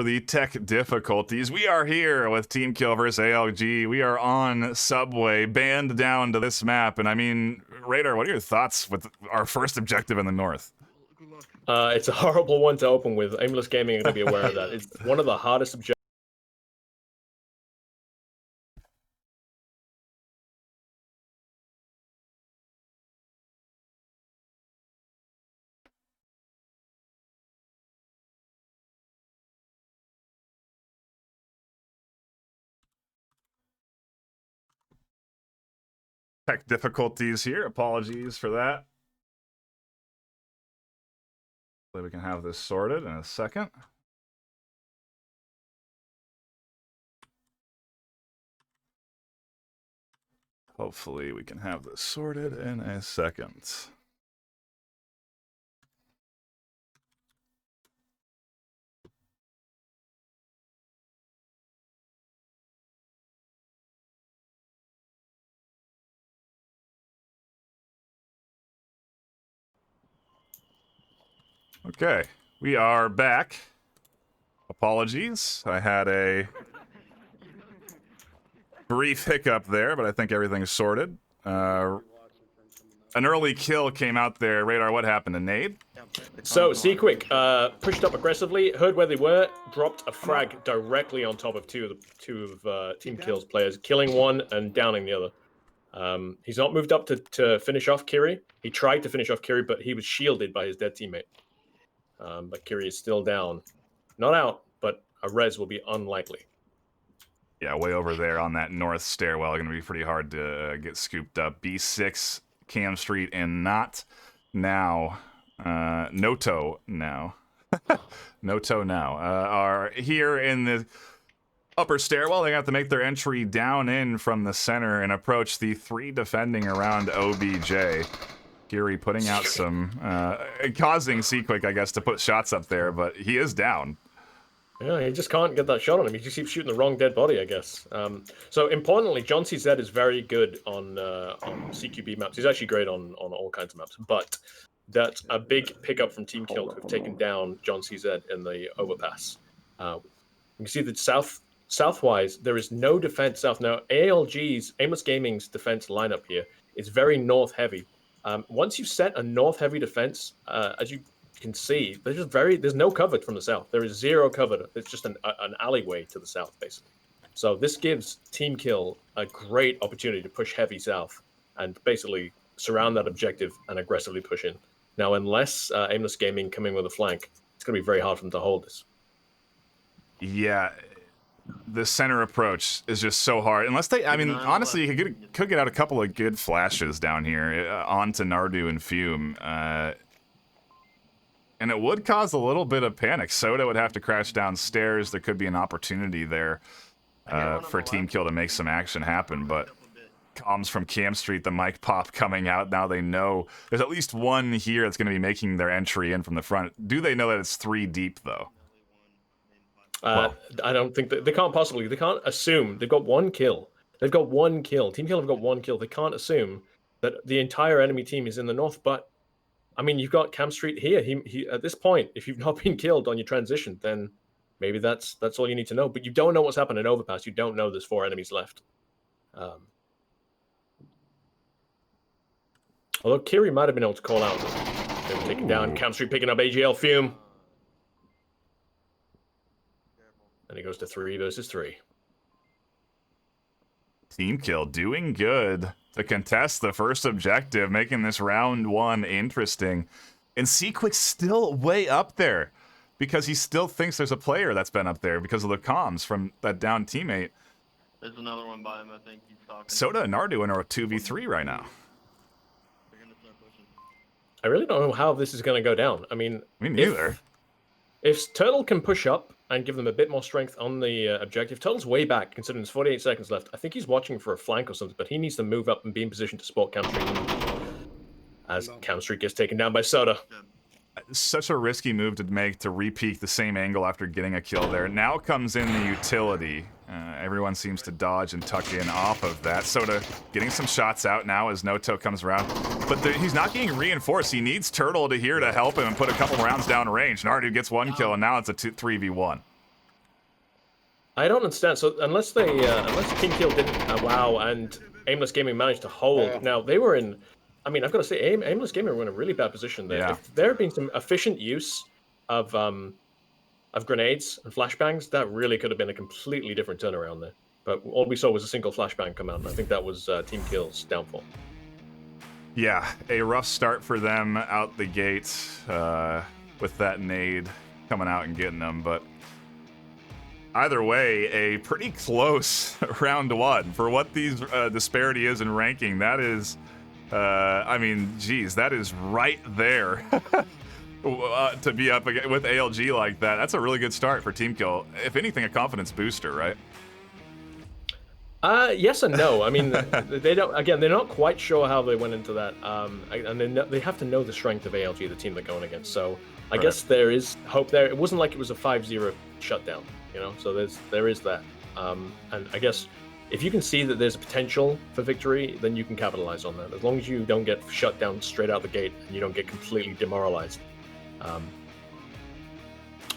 for the tech difficulties. We are here with TeamKill versus ALG. We are on Subway, banned down to this map. And I mean, Radar, what are your thoughts with our first objective in the north? It's a horrible one to open with. Aimless Gaming are going to be aware of that. It's one of the hardest objectives. Tech difficulties here. Apologies for that. Hopefully we can have this sorted in a second. Hopefully we can have this sorted in a second. Okay, we are back. Apologies, I had a brief hiccup there, but I think everything's sorted. An early kill came out there. Radar, what happened? A nade? So, Seaquick pushed up aggressively, heard where they were, dropped a frag directly on top of two of TeamKill's players, killing one and downing the other. He's not moved up to finish off Kiri. He tried to finish off Kiri, but he was shielded by his dead teammate. But Kiri is still down. Not out, but a res will be unlikely. Yeah, way over there on that north stairwell. Going to be pretty hard to get scooped up. B6, Cam Street, and not now. Noto now. Noto now. Are here in the upper stairwell. They have to make their entry down in from the center and approach the three defending around OBJ. Kiri putting out some, causing Seaquick, I guess, to put shots up there, but he is down. Yeah, he just can't get that shot on him. He just keeps shooting the wrong dead body, I guess. So importantly, John CZ is very good on CQB maps. He's actually great on all kinds of maps. But that's a big pickup from TeamKill to have taken down John CZ in the overpass. You can see that southwise, there is no defense south. Now, ALG's, Aimless Gaming's defense lineup here is very north heavy. Once you set a north heavy defense, as you can see, there's no cover from the south. There is zero cover. It's just an alleyway to the south, basically. So this gives TeamKill a great opportunity to push heavy south and basically surround that objective and aggressively push in. Now, unless Aimless Gaming come in with a flank, it's going to be very hard for them to hold this. Yeah, the center approach is just so hard. Unless they, I mean, honestly, you could get out a couple of good flashes down here onto Nardu and Fume. And it would cause a little bit of panic. Soda would have to crash downstairs. There could be an opportunity there for TeamKill to make some action happen. But comms from Cam Street, the mic pop coming out. Now they know there's at least one here that's going to be making their entry in from the front. Do they know that it's three deep, though? I don't think that they can't possibly. They can't assume they've got one kill. They've got one kill. TeamKill have got one kill. They can't assume that the entire enemy team is in the north. But I mean, you've got Cam Street here. He at this point, if you've not been killed on your transition, then maybe that's all you need to know. But you don't know what's happened in overpass. You don't know there's 4 enemies left. Although Kiri might have been able to call out. They were taking down Cam Street, picking up AGL Fume. And it goes to 3 versus 3. TeamKill doing good to contest the first objective, making this round 1 interesting. And Seaquick's still way up there because he still thinks there's a player that's been up there because of the comms from that down teammate. There's another one by him, I think he's talking. Soda and Nardu are 2v3 right now. They're gonna start pushing. I really don't know how this is going to go down. I mean, Me neither. If Turtle can push up and give them a bit more strength on the objective, Turtle's way back, considering there's 48 seconds left. I think he's watching for a flank or something, but he needs to move up and be in position to support Cam Street as Cam Street gets taken down by Soda. Such a risky move to make to re-peek the same angle after getting a kill there. Now comes in the utility. Everyone seems to dodge and tuck in off of that. Soda getting some shots out now as Noto comes around. But he's not getting reinforced. He needs Turtle to here to help him and put a couple rounds down range. Nardu gets 1 kill, and now it's a 3v1. I don't understand. So unless TeamKill didn't wow and Aimless Gaming managed to hold. Now they were in. I mean, I've got to say, Aimless Gaming were in a really bad position there. Yeah. If there had been some efficient use of grenades and flashbangs, that really could have been a completely different turnaround there. But all we saw was a single flashbang come out, and I think that was TeamKill's downfall. Yeah, a rough start for them out the gate with that nade coming out and getting them, but either way, a pretty close round one for what these disparity is in ranking. That is, I mean, geez, that is right there to be up with ALG like that. That's a really good start for TeamKill. If anything, a confidence booster, right? Yes and no. I mean, they don't. Again, they're not quite sure how they went into that, and they have to know the strength of ALG, the team they're going against. So I guess there is hope there. It wasn't like it was a 5-0 shutdown, you know. So there is that, and I guess if you can see that there's a potential for victory, then you can capitalize on that. As long as you don't get shut down straight out the gate and you don't get completely demoralized.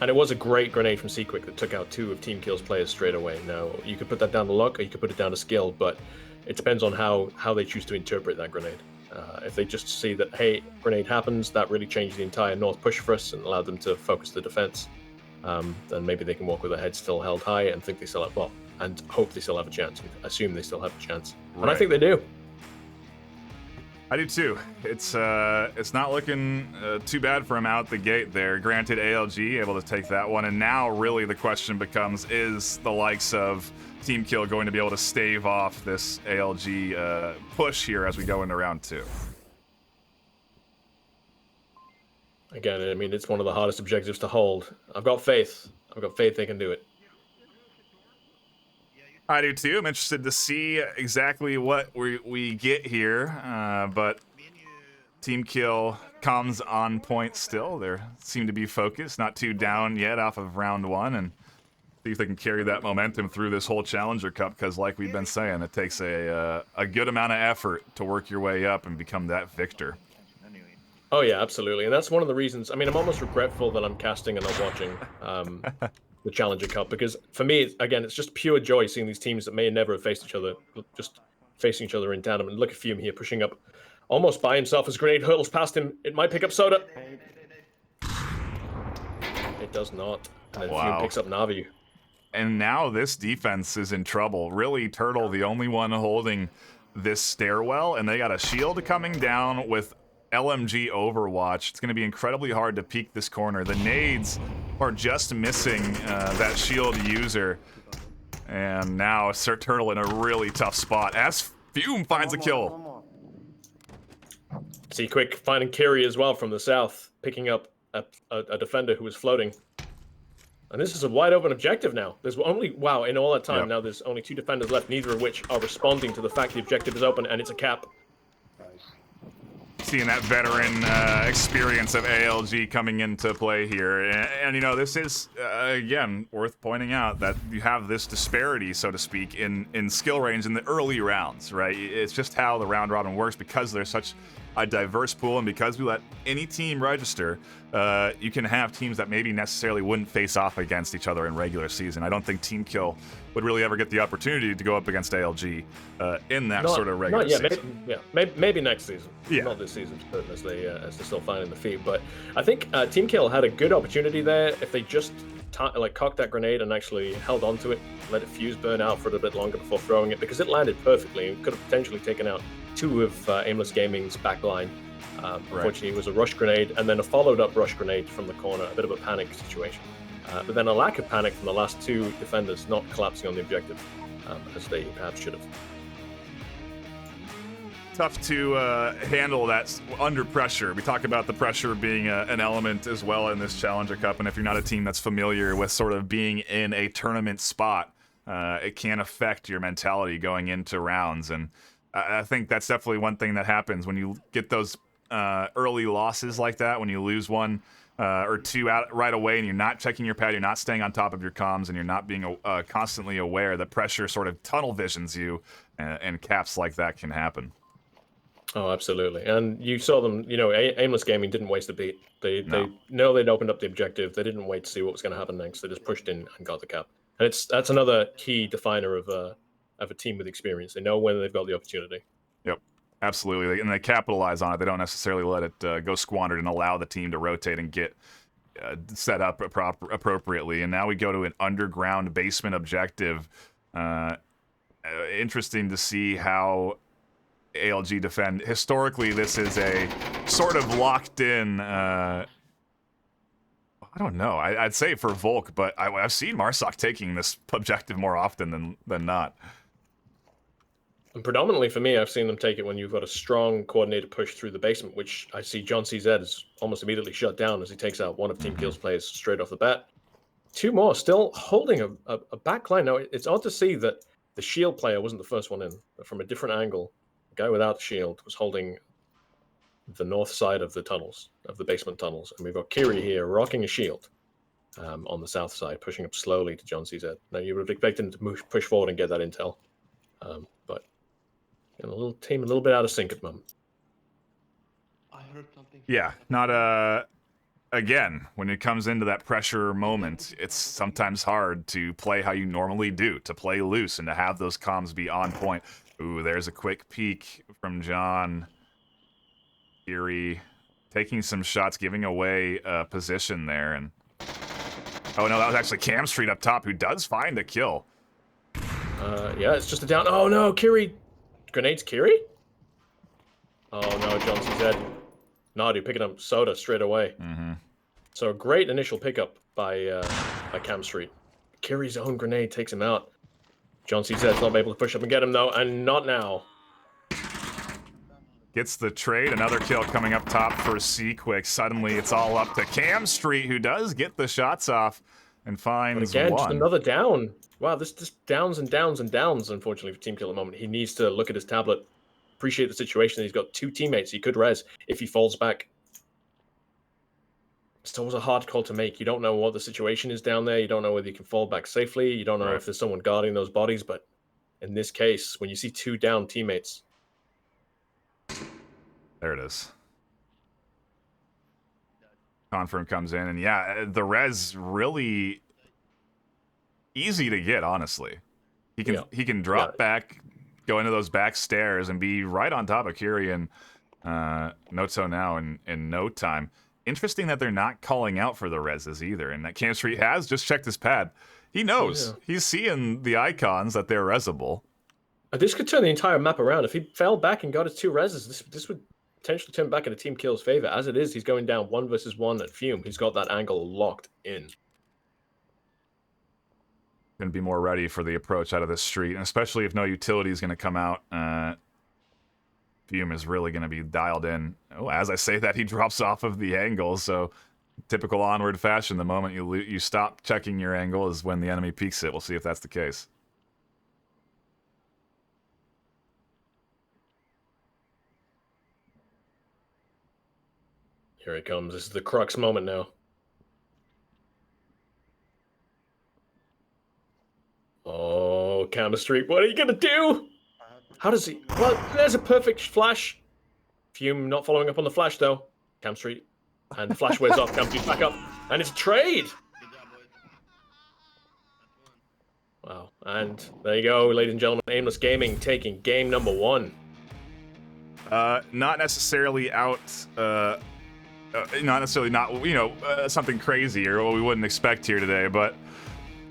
And it was a great grenade from Sequick that took out 2 of TeamKill's players straight away. Now, you could put that down to luck or you could put it down to skill, but it depends on how they choose to interpret that grenade. If they just see that, hey, grenade happens, that really changed the entire north push for us and allowed them to focus the defense, then maybe they can walk with their head still held high and think they still have, well, and hope they still have a chance, and assume they still have a chance. Right. And I think they do. I do too. It's not looking too bad for him out the gate there. Granted, ALG able to take that one, and now really the question becomes: is the likes of TeamKill going to be able to stave off this ALG push here as we go into round 2? Again, I mean, it's one of the hardest objectives to hold. I've got faith. I've got faith they can do it. I do too. I'm interested to see exactly what we get here, but TeamKill comes on point still. They seem to be focused, not too down yet off of round 1, and see if they can carry that momentum through this whole Challenger Cup, because like we've been saying, it takes a good amount of effort to work your way up and become that victor. Oh yeah, absolutely, and that's one of the reasons. I mean, I'm almost regretful that I'm casting and not watching the Challenger Cup, because for me, again, it's just pure joy seeing these teams that may never have faced each other, just facing each other in tandem. And look at Fume here, pushing up almost by himself as Grenade hurtles past him. It might pick up Soda. It does not. And then Fume picks up Navi. And now this defense is in trouble. Really, Turtle, the only one holding this stairwell, and they got a shield coming down with LMG Overwatch. It's going to be incredibly hard to peek this corner. The nades are just missing that shield user. And now Sir Turtle in a really tough spot as Fume finds a kill. Sequick finding Kiri as well from the south, picking up a defender who was floating. And this is a wide open objective now. There's only, wow, in all that time, now there's only 2 defenders left, neither of which are responding to the fact the objective is open and it's a cap. Seeing that veteran experience of ALG coming into play here. And you know, this is, again, worth pointing out that you have this disparity, so to speak, in skill range in the early rounds, right? It's just how the round robin works, because there's such a diverse pool, and because we let any team register, you can have teams that maybe necessarily wouldn't face off against each other in regular season. I don't think TeamKill would really ever get the opportunity to go up against ALG in that sort of regular season. Maybe next season. Yeah. Not this season, as they're still finding the feet. But I think TeamKill had a good opportunity there if they just cocked that grenade and actually held onto it, let it fuse burn out for a little bit longer before throwing it, because it landed perfectly and could have potentially taken out 2 of Aimless Gaming's backline. Unfortunately, it was a rush grenade and then a followed-up rush grenade from the corner, a bit of a panic situation. But then a lack of panic from the last 2 defenders not collapsing on the objective, as they perhaps should have. Tough to handle that under pressure. We talk about the pressure being an element as well in this Challenger Cup, and if you're not a team that's familiar with sort of being in a tournament spot, it can affect your mentality going into rounds. And I think that's definitely one thing that happens when you get those early losses like that, when you lose 1 or 2 out right away and you're not checking your pad, you're not staying on top of your comms, and you're not being constantly aware. The pressure sort of tunnel visions you, and caps like that can happen. Oh, absolutely. And you saw them, you know, Aimless Gaming didn't waste a beat. They know they'd opened up the objective. They didn't wait to see what was going to happen next. They just pushed in and got the cap. And that's another key definer of a team with experience. They know when they've got the opportunity. Yep, absolutely, and they capitalize on it. They don't necessarily let it go squandered and allow the team to rotate and get set up appropriately. And now we go to an underground basement objective. Interesting to see how ALG defend. Historically, this is a sort of locked in. I don't know. I'd say for Volk, but I've seen Marsoc taking this objective more often than not. And predominantly for me, I've seen them take it when you've got a strong coordinated push through the basement, which I see John CZ is almost immediately shut down as he takes out one of TeamKill's players straight off the bat. Two more still holding a back line. Now, it's odd to see that the shield player wasn't the first one in, but from a different angle, the guy without the shield was holding the north side of the tunnels, of the basement tunnels. And we've got Kiri here rocking a shield on the south side, pushing up slowly to John CZ. Now, you would have expected him to push forward and get that intel. But a little team a little bit out of sync at the moment. I heard something. Yeah, not again, when it comes into that pressure moment, it's sometimes hard to play how you normally do, to play loose and to have those comms be on point. Ooh, there's a quick peek from John. Kiri taking some shots, giving away position there, and oh no, that was actually Cam Street up top who does find the kill. Yeah, it's just a down. Oh no, Kiri. Grenades Kiri? Oh no, John CZ. No, dude, picking up Soda straight away. So a great initial pickup by Cam Street. Kiri's own grenade takes him out. John CZ's not able to push up and get him though, and not now. Gets the trade, another kill coming up top for C-Quick. Suddenly it's all up to Cam Street, who does get the shots off and finds But again, one. just another down. Wow, this just downs and downs and downs, unfortunately, for TeamKill at the moment. He needs to look at his tablet, appreciate the situation. He's got two teammates he could res if he falls back. It's always a hard call to make. You don't know what the situation is down there. You don't know whether you can fall back safely. You don't know if there's someone guarding those bodies. But in this case, when you see two down teammates... There it is. Confirm comes in, and yeah, the res really... easy to get, honestly. He can drop back, go into those back stairs, and be right on top of Kiri and Noto now in no time. Interesting that they're not calling out for the reses either, and that Cam Street has just checked his pad. He knows. Yeah. He's seeing the icons that they're resable. This could turn the entire map around. If he fell back and got his two reses, this would potentially turn back into TeamKill's favor. As it is, he's going down 1 versus 1 at Fume. He's got that angle locked in. Going to be more ready for the approach out of this street, and especially if no utility is going to come out. Fume is really going to be dialed in. Oh, as I say that, he drops off of the angle, so typical Onward fashion, the moment you stop checking your angle is when the enemy peeks it. We'll see if that's the case. Here it comes. This is the crux moment now. Oh, Cam Street, what are you going to do? How does he... Well, there's a perfect flash. Fume not following up on the flash, though. Cam Street. And the flash wears off. Cam Street back up. And it's a trade. Wow. And there you go, ladies and gentlemen. Aimless Gaming taking game number 1. Not necessarily out... not necessarily something crazy or what we wouldn't expect here today, but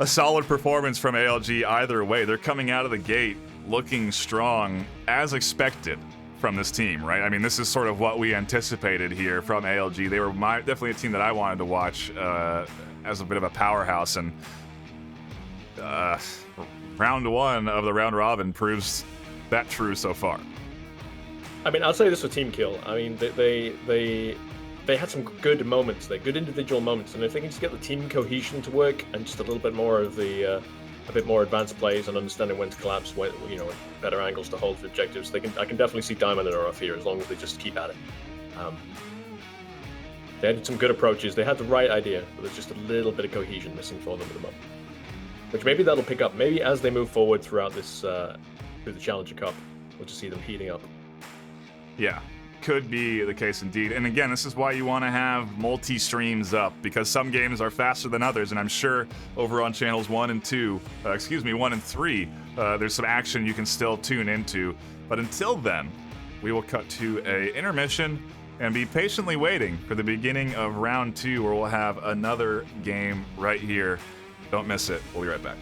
a solid performance from ALG either way. They're coming out of the gate looking strong as expected from this team, right? I mean, this is sort of what we anticipated here from ALG. They were definitely a team that I wanted to watch as a bit of a powerhouse, and round 1 of the round robin proves that true so far. I mean, I'll say this with TeamKill. I mean, they had some good moments, good individual moments, and if they can just get the team cohesion to work and just a little bit more of the a bit more advanced plays and understanding when to collapse, when, better angles to hold for objectives, I can definitely see Diamond and RF here as long as they just keep at it. They had some good approaches. They had the right idea, but there's just a little bit of cohesion missing for them at the moment. Which maybe that'll pick up. Maybe as they move forward throughout this through the Challenger Cup, we'll just see them heating up. Yeah. could be the case indeed. And again, this is why you want to have multi-streams up, because some games are faster than others, and I'm sure over on channels 1 and 2, 1 and 3, there's some action you can still tune into. But until then, we will cut to a intermission and be patiently waiting for the beginning of round 2, where we'll have another game right here. Don't miss it. We'll be right back.